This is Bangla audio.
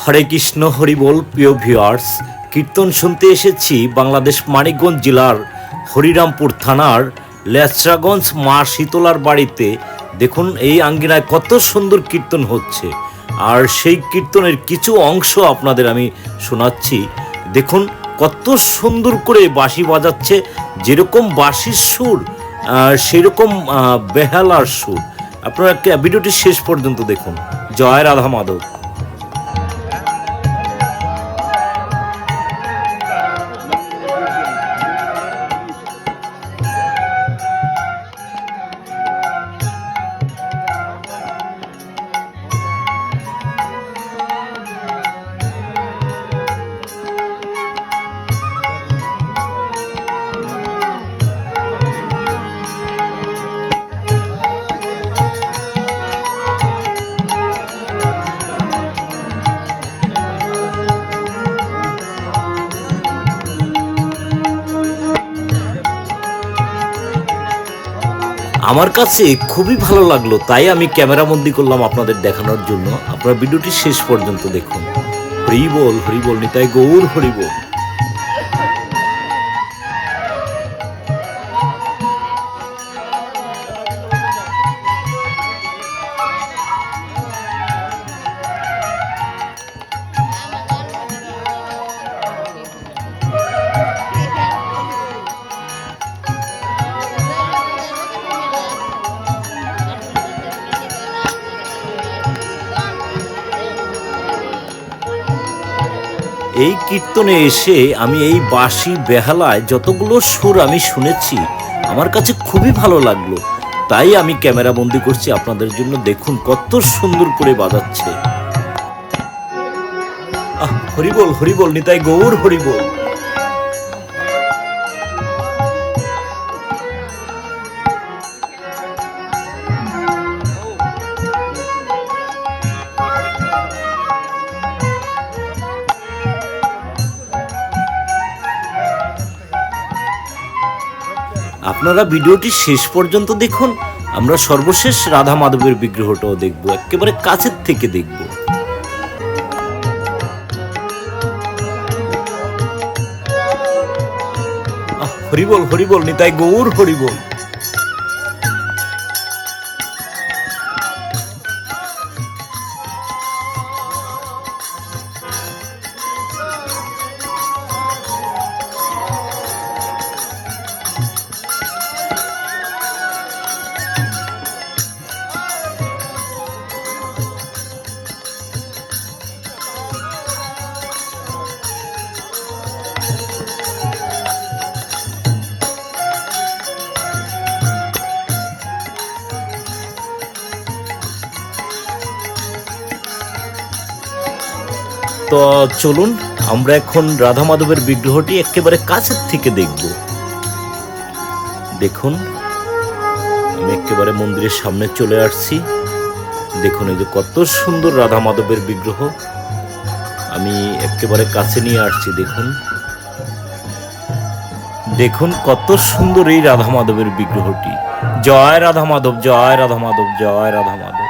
হরে কৃষ্ণ হরি বল। প্রিয় ভিউয়ার্স, কীর্তন শুনতে এসেছি বাংলাদেশ মানিকগঞ্জ জেলার হরিরামপুর থানার লেচরাগঞ্জ মা শীতলার বাড়িতে। দেখুন এই আঙ্গিনায় কত সুন্দর কীর্তন হচ্ছে, আর সেই কীর্তনের কিছু অংশ আপনাদের আমি শোনাচ্ছি। দেখুন কত সুন্দর করে বাঁশি বাজাচ্ছে, যেরকম বাঁশির সুর সেরকম বেহালার সুর। আপনারা ভিডিওটি শেষ পর্যন্ত দেখুন। জয় রাধা মাধব। আমার কাছে খুবই ভালো লাগলো, তাই আমি ক্যামেরা বন্দি করলাম আপনাদের দেখানোর জন্য। আপনারা ভিডিওটি শেষ পর্যন্ত দেখুন। হরি বল নিতাই গৌর হরি বল। এই কীর্তনে এসে আমি এই বাঁশি বেহালায় যতগুলো সুর আমি শুনেছি, আমার কাছে খুবই ভালো লাগলো, তাই আমি ক্যামেরা বন্দি করছি আপনাদের জন্য। দেখুন কত সুন্দর করে বাজাচ্ছে। হরি বল নিতাই গৌর হরি বল। আপনারা ভিডিওটি শেষ পর্যন্ত দেখুন। আমরা সর্বশেষ রাধা মাধবের বিগ্রহটাও দেখব, একেবারে কাছের থেকে দেখব। হরি বল নিতাই গৌর হরি বল। তো চলুন আমরা এখন রাধা মাধবের বিগ্রহটি একেবারে কাছের থেকে দেখব। দেখুন আমি একেবারে মন্দিরের সামনে চলে আসছি। দেখুন এই যে কত সুন্দর রাধা মাধবের বিগ্রহ, আমি একেবারে কাছে নিয়ে আসছি। দেখুন দেখুন কত সুন্দর এই রাধা মাধবের বিগ্রহটি। জয় রাধা মাধব, জয় রাধা মাধব, জয় রাধা মাধব।